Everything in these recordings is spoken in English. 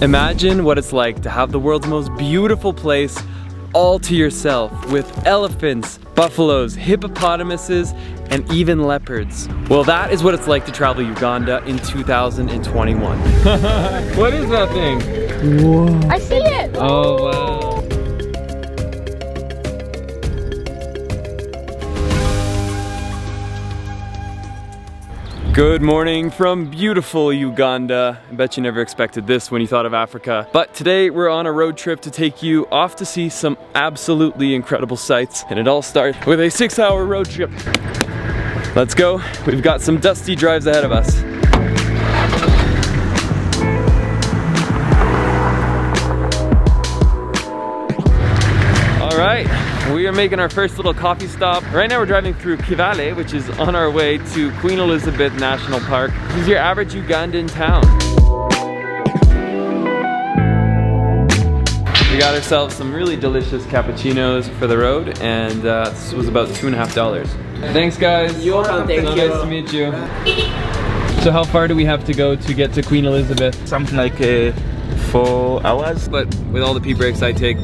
Imagine what it's like to have the world's most beautiful place all to yourself, with elephants, buffaloes, hippopotamuses, and even leopards. Well, that is what it's like to travel Uganda in 2021. What is that thing? Whoa. I see it! Oh, wow. Good morning from beautiful Uganda. I bet you never expected this when you thought of Africa. But today we're on a road trip to take you off to see some absolutely incredible sights. And it all starts with a 6-hour road trip. Let's go. We've got some dusty drives ahead of us. All right. We are making our first little coffee stop. Right now we're driving through Kivale, which is on our way to Queen Elizabeth National Park. This is your average Ugandan town. We got ourselves some really delicious cappuccinos for the road, and this was about $2.50. Thanks guys. You're welcome, thank you. Nice to meet you. So how far do we have to go to get to Queen Elizabeth? Something like 4 hours. But with all the pee breaks I take,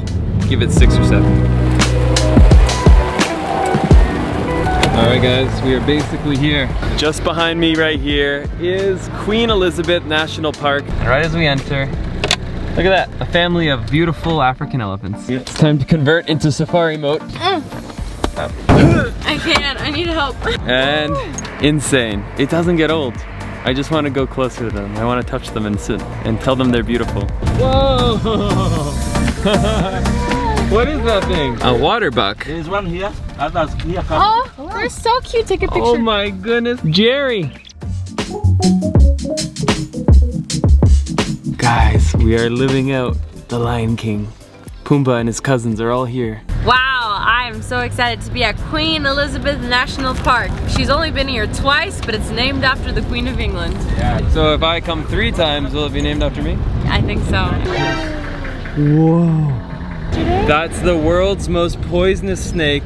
give it 6 or 7. Alright guys, we are basically here. Just behind me right here is Queen Elizabeth National Park. And right as we enter, look at that, a family of beautiful African elephants. Yeah. It's time to convert into safari mode. I can't, I need help. And insane. It doesn't get old. I just want to go closer to them. I want to touch them and sit and tell them they're beautiful. Whoa! What is that thing? A water buck. There's one here, others here. Oh, they're so cute. Take a picture. Oh my goodness, Jerry. Guys, we are living out the Lion King. Pumbaa and his cousins are all here. Wow, I am so excited to be at Queen Elizabeth National Park. She's only been here twice, but it's named after the Queen of England. Yeah. So if I come 3 times, will it be named after me? I think so. Whoa. That's the world's most poisonous snake.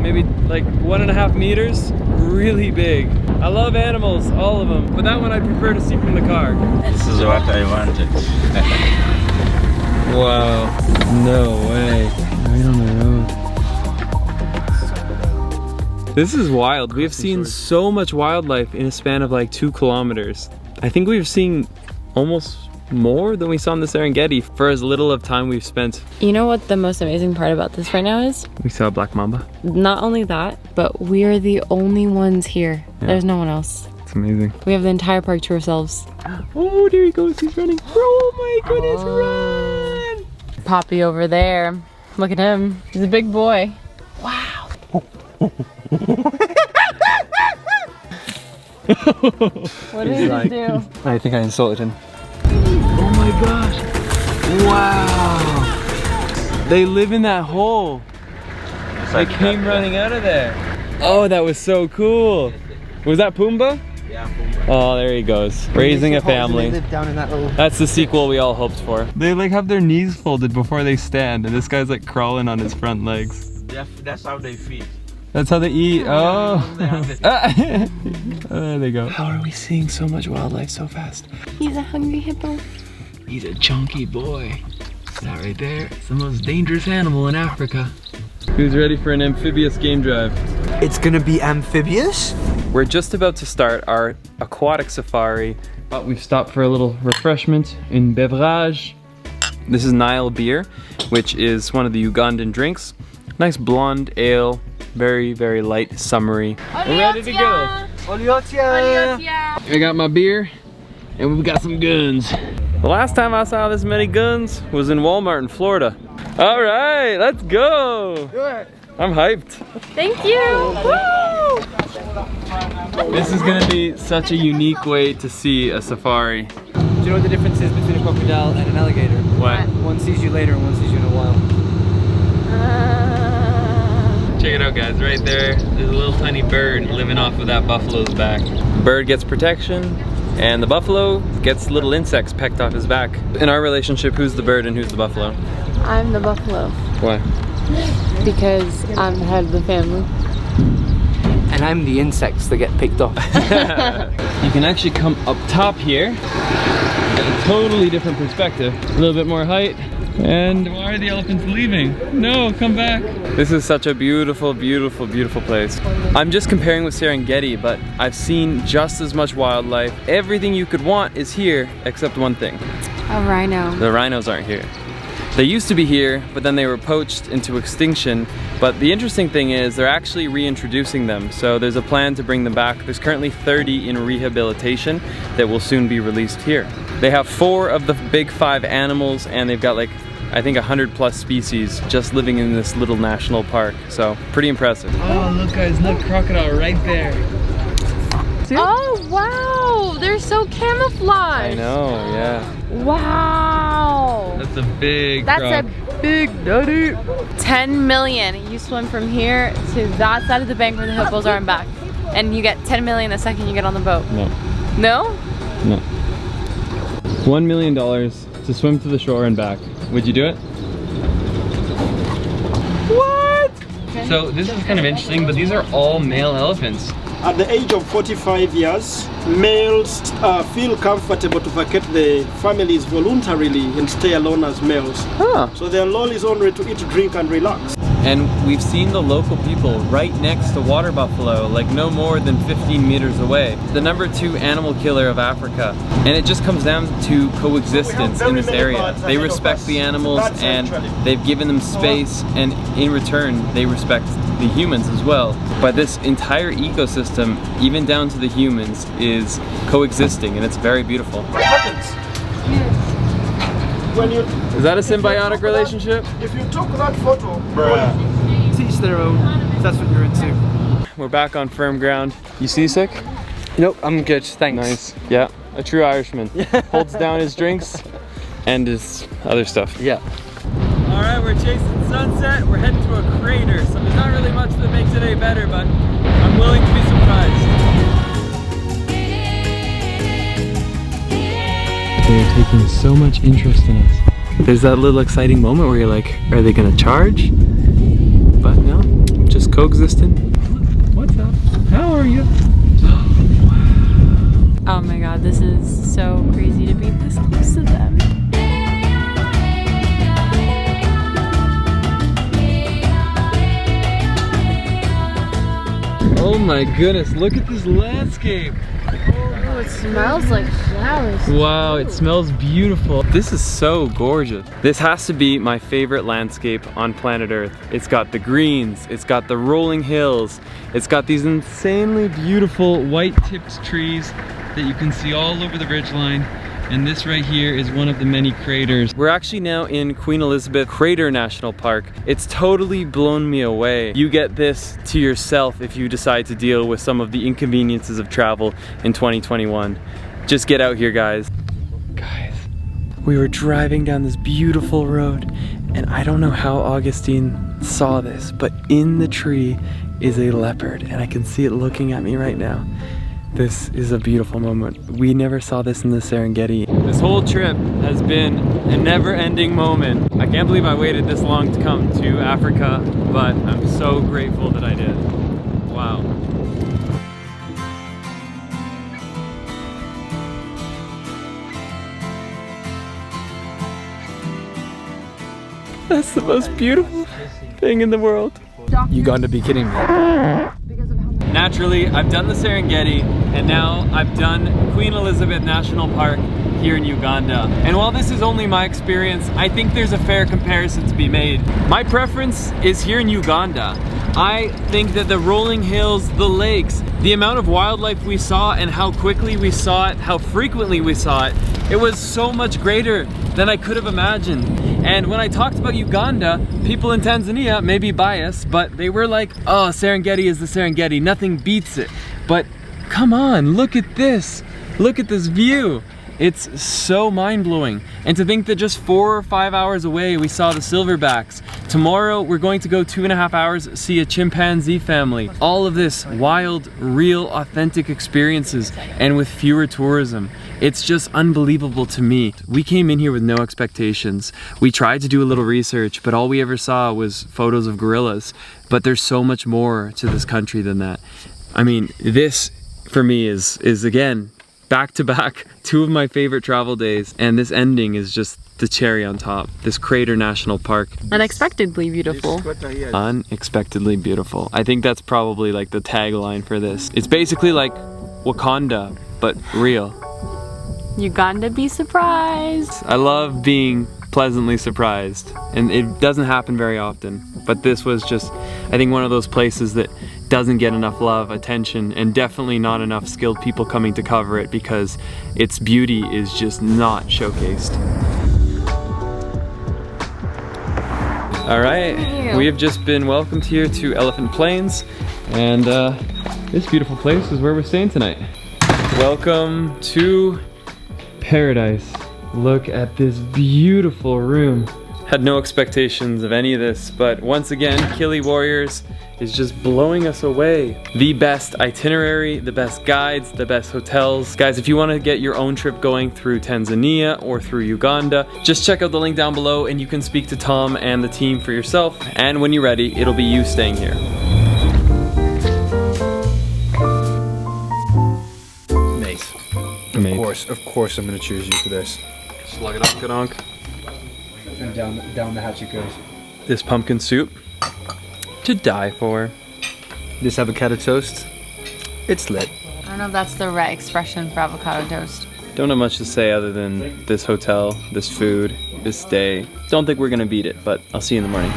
Maybe like 1.5 meters. Really big. I love animals, all of them, but that one I prefer to see from the car. This is what I wanted. Wow. No way. Right on the road. This is wild. We have seen so much wildlife in a span of like 2 kilometers. I think we've seen almost more than we saw in the Serengeti for as little of time we've spent. You know what the most amazing part about this right now is? We saw a black mamba. Not only that, but we are the only ones here. Yeah. There's no one else. It's amazing. We have the entire park to ourselves. Oh, there he goes. He's running. Oh my goodness, run! Poppy over there. Look at him. He's a big boy. Wow. What did he do? I think I insulted him. Oh my gosh. Wow. They live in that hole. They came running out of there. Oh, that was so cool. Was that Pumbaa? Yeah, Pumbaa. Oh, there he goes. Raising a family. They live down in that little... That's the sequel we all hoped for. They like have their knees folded before they stand, and this guy's like crawling on his front legs. Yeah, that's how they feed. That's how they eat. Oh. There they go. How are we seeing so much wildlife so fast? He's a hungry hippo. He's a chunky boy. That right there. It's the most dangerous animal in Africa. Who's ready for an amphibious game drive? It's gonna be amphibious? We're just about to start our aquatic safari, but we've stopped for a little refreshment in beverage. This is Nile beer, which is one of the Ugandan drinks. Nice blonde ale, very, very light, summery. We're ready to go. I got my beer, and we've got some guns. The last time I saw this many guns was in Walmart in Florida. All right, let's go. I'm hyped. Thank you. Woo! This is gonna be such a unique way to see a safari. Do you know what the difference is between a crocodile and an alligator? What? One sees you later and one sees you in a while. Check it out guys, right there, there's a little tiny bird living off of that buffalo's back. The bird gets protection, and the buffalo gets little insects pecked off his back. In our relationship, who's the bird and who's the buffalo? I'm the buffalo. Why? Because I'm the head of the family. And I'm the insects that get picked off. You can actually come up top here. Get a totally different perspective. A little bit more height. And why are the elephants leaving? No, come back. This is such a beautiful, beautiful, beautiful place. I'm just comparing with Serengeti, but I've seen just as much wildlife. Everything you could want is here, except one thing. A rhino. The rhinos aren't here. They used to be here, but then they were poached into extinction. But the interesting thing is they're actually reintroducing them. So there's a plan to bring them back. There's currently 30 in rehabilitation that will soon be released here. They have 4 of the big 5 animals, and they've got like, I think 100+ species just living in this little national park. So pretty impressive. Oh, look guys, look, crocodile right there. Oh wow, they're so camouflaged. I know, yeah. Wow. That's a big That's croc. a big daddy. 10 million. You swim from here to that side of the bank where the hippos are and back. And you get 10 million the second you get on the boat. No. No? No. $1 million to swim to the shore and back. Would you do it? What? So this is kind of interesting, but these are all male elephants. At the age of 45 years, males feel comfortable to vacate the families voluntarily and stay alone as males. Huh. So their role is only to eat, drink, and relax. And we've seen the local people right next to water buffalo, like no more than 15 meters away. The #2 animal killer of Africa. And it just comes down to coexistence in this area. They respect the animals and they've given them space, and in return they respect the humans as well. But this entire ecosystem, even down to the humans, is coexisting, and it's very beautiful. What happens? When you, Is that a symbiotic relationship? if you took that photo, Teach their own, if that's what you're into. We're back on firm ground. You seasick? Nope, I'm good, thanks. Nice. Yeah, a true Irishman. Holds down his drinks and his other stuff. Yeah. All right, we're chasing sunset. We're heading to a crater, so there's not really much that makes today better, but I'm willing to be surprised. They're taking so much interest in us. There's that little exciting moment where you're like, are they gonna charge? But no, just coexisting. What's up? How are you? Oh my god, this is so crazy to be this close to them. Oh my goodness, look at this landscape. Oh, it smells like flowers. Wow, it smells beautiful. This is so gorgeous. This has to be my favorite landscape on planet Earth. It's got the greens, it's got the rolling hills, it's got these insanely beautiful white-tipped trees that you can see all over the ridgeline. And this right here is one of the many craters. We're actually now in Queen Elizabeth Crater National Park. It's totally blown me away. You get this to yourself if you decide to deal with some of the inconveniences of travel in 2021. Just get out here, guys. Guys, we were driving down this beautiful road, and I don't know how Augustine saw this, but in the tree is a leopard, and I can see it looking at me right now. This is a beautiful moment. We never saw this in the Serengeti. This whole trip has been a never-ending moment. I can't believe I waited this long to come to Africa, but I'm so grateful that I did. Wow. That's the most beautiful thing in the world. You got to be kidding me. Naturally, I've done the Serengeti, and now I've done Queen Elizabeth National Park here in Uganda. And while this is only my experience, I think there's a fair comparison to be made. My preference is here in Uganda. I think that the rolling hills, the lakes, the amount of wildlife we saw and how quickly we saw it, how frequently we saw it, it was so much greater than I could have imagined. And when I talked about Uganda, people in Tanzania may be biased, but they were like, oh, Serengeti is the Serengeti, nothing beats it. But come on, look at this. Look at this view. It's so mind-blowing. And to think that just 4 or 5 hours away we saw the silverbacks. Tomorrow we're going to go 2.5 hours see a chimpanzee family. All of this wild, real, authentic experiences, and with fewer tourism. It's just unbelievable to me. We came in here with no expectations. We tried to do a little research, but all we ever saw was photos of gorillas. But there's so much more to this country than that. I mean, this for me is again, Back to back, 2 of my favorite travel days, and this ending is just the cherry on top. This Crater National Park. Unexpectedly beautiful. Unexpectedly beautiful. I think that's probably like the tagline for this. It's basically like Wakanda, but real. Uganda, be surprised. I love being pleasantly surprised, and it doesn't happen very often, but this was just, I think, one of those places that doesn't get enough love, attention, and definitely not enough skilled people coming to cover it because its beauty is just not showcased. All right, we have just been welcomed here to Elephant Plains, and this beautiful place is where we're staying tonight. Welcome to paradise. Look at this beautiful room. Had no expectations of any of this, but once again, Kili Warriors is just blowing us away. The best itinerary, the best guides, the best hotels. Guys, if you want to get your own trip going through Tanzania or through Uganda, just check out the link down below and you can speak to Tom and the team for yourself. And when you're ready, it'll be you staying here. Mate. Of course I'm gonna choose you for this. Slug it up, Kadonk. And down the hatch it goes. This pumpkin soup, to die for. This avocado toast, it's lit. I don't know if that's the right expression for avocado toast. Don't have much to say other than this hotel, this food, this day. Don't think we're gonna beat it, but I'll see you in the morning.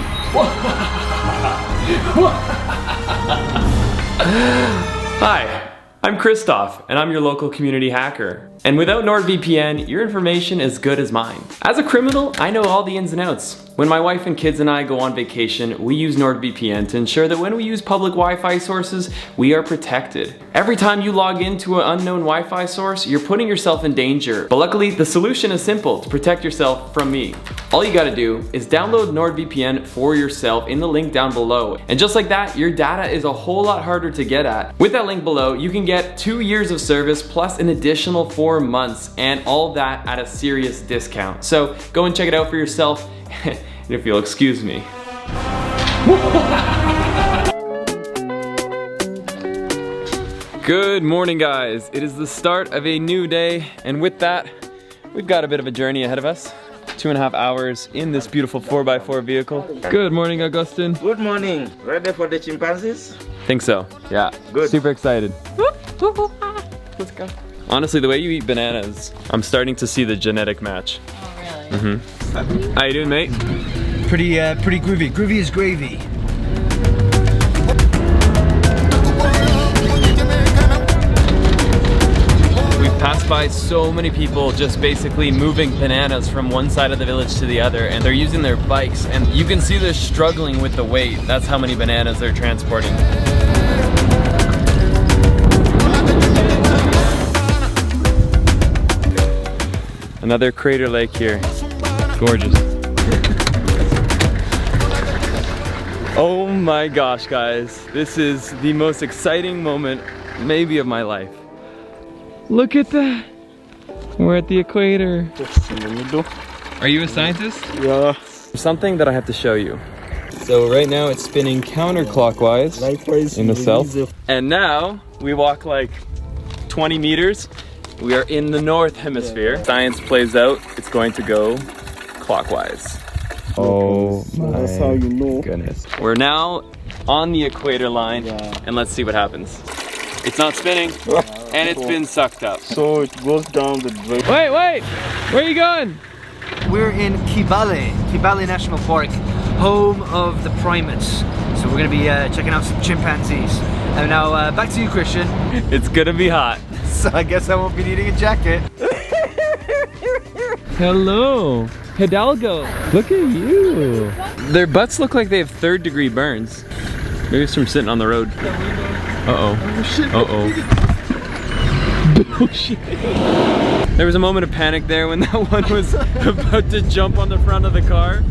Hi, I'm Christoph, and I'm your local community hacker. And without NordVPN, your information is good as mine. As a criminal, I know all the ins and outs. When my wife and kids and I go on vacation, we use NordVPN to ensure that when we use public Wi-Fi sources, we are protected. Every time you log into an unknown Wi-Fi source, you're putting yourself in danger. But luckily, the solution is simple to protect yourself from me. All you gotta do is download NordVPN for yourself in the link down below. And just like that, your data is a whole lot harder to get at. With that link below, you can get 2 years of service plus an additional 4 months, and all that at a serious discount. So go and check it out for yourself, if you'll excuse me. Good morning, guys. It is the start of a new day, and with that, we've got a bit of a journey ahead of us. 2.5 hours in this beautiful 4x4 vehicle. Good morning, Augustin. Good morning. Ready for the chimpanzees? Think so. Yeah. Good. Super excited. Let's go. Honestly, the way you eat bananas, I'm starting to see the genetic match. Oh, really? How you doing, mate? Pretty groovy. Groovy is gravy. We've passed by so many people just basically moving bananas from one side of the village to the other, and they're using their bikes, and you can see they're struggling with the weight. That's how many bananas they're transporting. Another crater lake here. Gorgeous. Oh my gosh, guys. This is the most exciting moment, maybe, of my life. Look at that. We're at the equator. Are you a scientist? Yeah. Something that I have to show you. So right now it's spinning counterclockwise in the south. And now we walk like 20 meters. We are in the north hemisphere. Science plays out. It's going to go clockwise. Oh my That's how you know. goodness. We're now on the equator line, and let's see what happens. It's not spinning, and it's been sucked up. So it goes down the drain. Wait! Where are you going? We're in Kibale National Park, home of the primates. So we're gonna be checking out some chimpanzees. And now back to you, Christian. It's gonna be hot. So I guess I won't be needing a jacket. Hello, Hidalgo. Look at you. Their butts look like they have 3rd-degree burns. Maybe it's from sitting on the road. Uh-oh. Uh-oh. Oh, shit. There was a moment of panic there when that one was about to jump on the front of the car.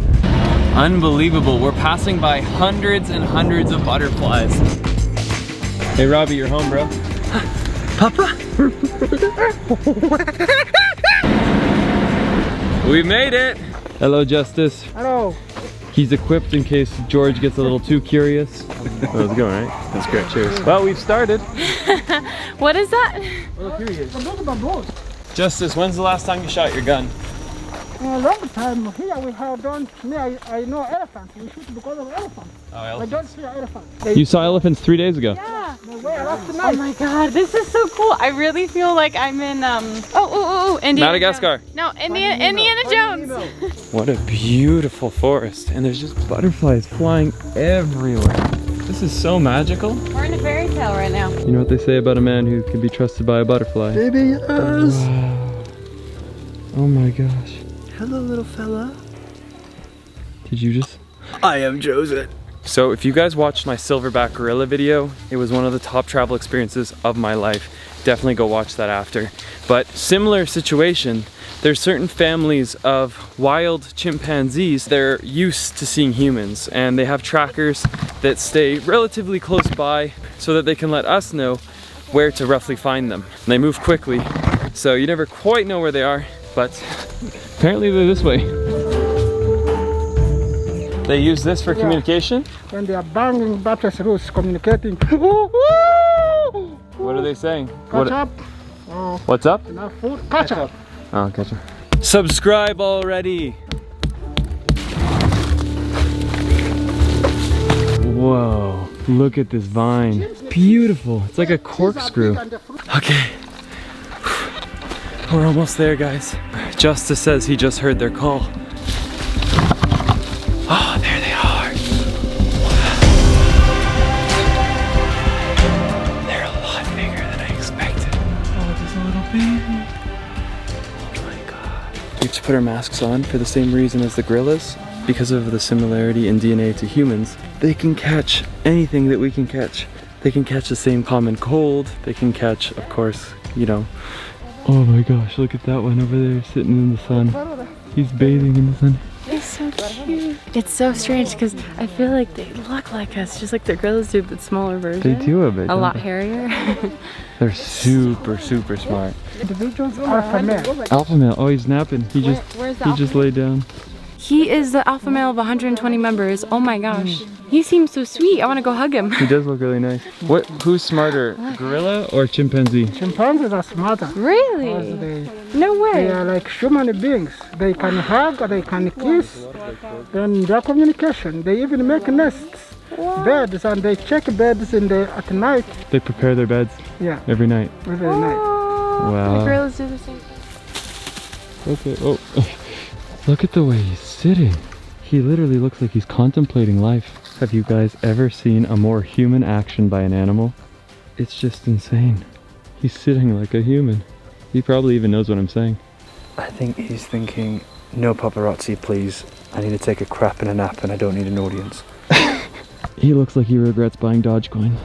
Unbelievable. We're passing by hundreds and hundreds of butterflies. Hey, Robbie, you're home, bro. Papa? We made it. Hello, Justice. Hello. He's equipped in case George gets a little too curious. That was good, right? That's great. Cheers. Well, we've started. What is that? Oh, here he is. Justice, when's the last time you shot your gun? A long time. Here we have done, I know elephants. We shoot because of elephants. Oh, I elephant. don't see elephants. You saw elephants 3 days ago. Yeah. They were up Oh tonight. my god, this is so cool. I really feel like I'm in Indiana Madagascar. Jones. No, Indiana Jones. What a beautiful forest. And there's just butterflies flying everywhere. This is so magical. We're in a fairy tale right now. You know what they say about a man who can be trusted by a butterfly? Baby, yes. Wow. Oh my gosh. Hello, little fella. Did you just? I am Joseph. So if you guys watched my silverback gorilla video, it was one of the top travel experiences of my life. Definitely go watch that after. But similar situation, there's certain families of wild chimpanzees, they're used to seeing humans and they have trackers that stay relatively close by so that they can let us know where to roughly find them. And they move quickly, so you never quite know where they are, but apparently they're this way. They use this for communication? When they are banging buttress roots, communicating. What are they saying? Catch up. What's up? Enough food. Catch up. Oh, gotcha. Subscribe already! Whoa, look at this vine. Beautiful. It's like a corkscrew. Okay. We're almost there, guys. Justice says he just heard their call. Oh, there they are. They're a lot bigger than I expected. Oh, there's a little baby. Oh my god. We have to put our masks on for the same reason as the gorillas. Because of the similarity in DNA to humans, they can catch anything that we can catch. They can catch the same common cold. They can catch, of course, you know. Oh my gosh, look at that one over there sitting in the sun. He's bathing in the sun. It's so cute. It's so strange because I feel like they look like us, just like the gorillas do, but smaller version. They do a bit. A lot hairier. They're super, super smart. Individuals alpha male. Alpha male. Oh, he's napping. He just laid down. He is the alpha male of 120 members. Oh my gosh. He seems so sweet. I want to go hug him. He does look really nice. Who's smarter, gorilla or chimpanzee? Chimpanzees are smarter. Really? No way. They are like human beings. They can hug, they can kiss, and their communication. They even make nests, beds, and they check beds at night. They prepare their beds every night. Every night. Wow. Gorillas do the same thing. Okay. Oh, look at the way he's sitting. He literally looks like he's contemplating life. Have you guys ever seen a more human action by an animal? It's just insane. He's sitting like a human. He probably even knows what I'm saying. I think he's thinking, no paparazzi please. I need to take a crap and a nap and I don't need an audience. He looks like he regrets buying Dogecoin.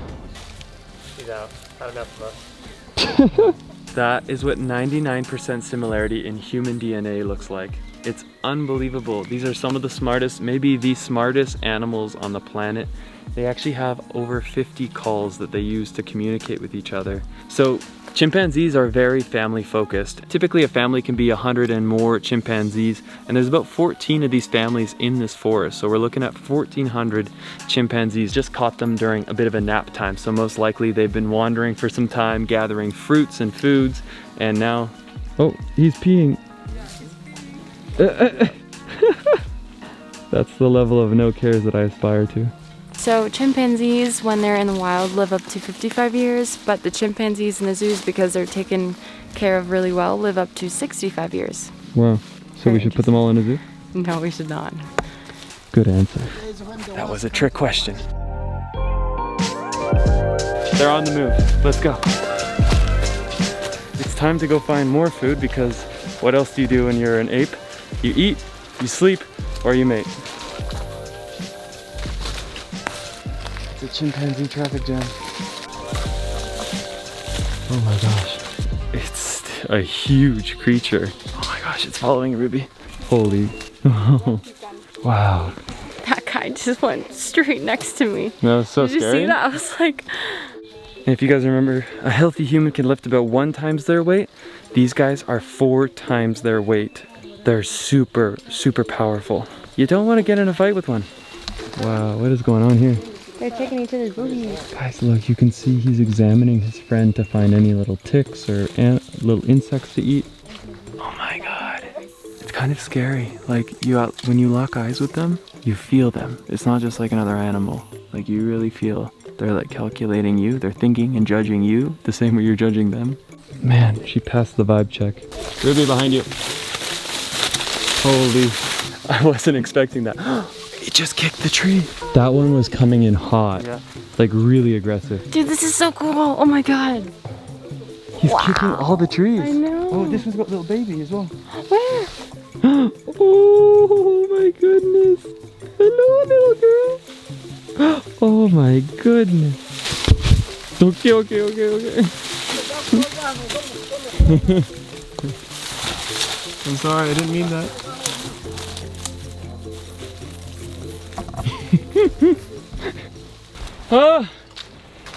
He's out. Had enough of us. That is what 99% similarity in human DNA looks like. It's unbelievable. These are some of the smartest, maybe the smartest animals on the planet. They actually have over 50 calls that they use to communicate with each other. So chimpanzees are very family focused. Typically a family can be 100 and more chimpanzees, and there's about 14 of these families in this forest. So we're looking at 1,400 chimpanzees. Just caught them during a bit of a nap time. So most likely they've been wandering for some time, gathering fruits and foods, and now, oh, he's peeing. That's the level of no cares that I aspire to. So chimpanzees, when they're in the wild, live up to 55 years, but the chimpanzees in the zoos, because they're taken care of really well, live up to 65 years. Wow. So we should put them all in a zoo? No, we should not. Good answer. That was a trick question. They're on the move. Let's go. It's time to go find more food, because what else do you do when you're an ape? You eat, you sleep, or you mate. It's a chimpanzee traffic jam. Oh my gosh. It's a huge creature. Oh my gosh, it's following Ruby. Holy. Wow. That guy just went straight next to me. That was so Did scary. you see that? I was like... And if you guys remember, a healthy human can lift about 1 times their weight. These guys are 4 times their weight. They're super, super powerful. You don't want to get in a fight with one. Wow, what is going on here? They're taking each other's boobies. Guys, look, you can see he's examining his friend to find any little ticks or little insects to eat. Oh my God. It's kind of scary. Like, when you lock eyes with them, you feel them. It's not just like another animal. Like, you really feel they're like calculating you. They're thinking and judging you the same way you're judging them. Man, she passed the vibe check. Ruby, behind you. Holy, I wasn't expecting that. It just kicked the tree. That one was coming in hot. Yeah. Like really aggressive. Dude, this is so cool. Oh my God. He's kicking all the trees. I know. Oh, this one's got a little baby as well. Where? Oh my goodness. Hello, little girl. Oh my goodness. Okay. I'm sorry, I didn't mean that. Oh,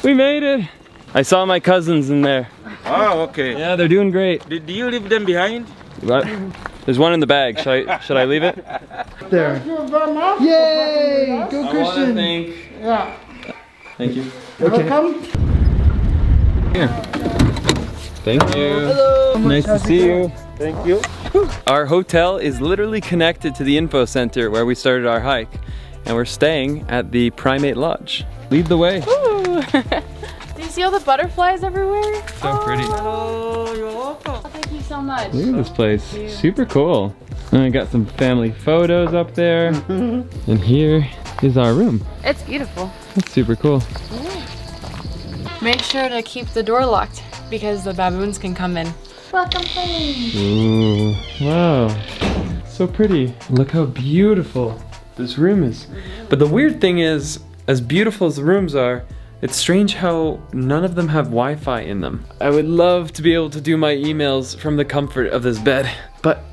we made it. I saw my cousins in there. Oh, okay. Yeah, they're doing great. Did you leave them behind? What? There's one in the bag. Should I leave it? There. Yay! Go Christian! Yeah. Thank you. Okay. Welcome. Here. Thank you. Hello. Nice to see you. Thank you. Our hotel is literally connected to the info center where we started our hike, and we're staying at the Primate Lodge. Lead the way. Ooh. Do you see all the butterflies everywhere? So pretty. Hello, you're welcome. Thank you so much. Look at this place. Super cool. And I got some family photos up there. And here is our room. It's beautiful. That's super cool. Make sure to keep the door locked because the baboons can come in. Welcome home. Ooh, wow. So pretty. Look how beautiful this room is. But the weird thing is, as beautiful as the rooms are, it's strange how none of them have Wi-Fi in them. I would love to be able to do my emails from the comfort of this bed, but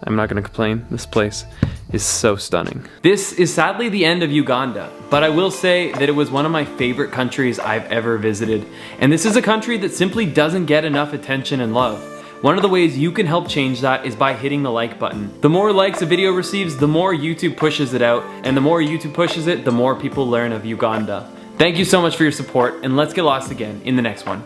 I'm not gonna complain. This place is so stunning. This is sadly the end of Uganda, but I will say that it was one of my favorite countries I've ever visited. And this is a country that simply doesn't get enough attention and love. One of the ways you can help change that is by hitting the like button. The more likes a video receives, the more YouTube pushes it out, and the more YouTube pushes it, the more people learn of Uganda. Thank you so much for your support, and let's get lost again in the next one.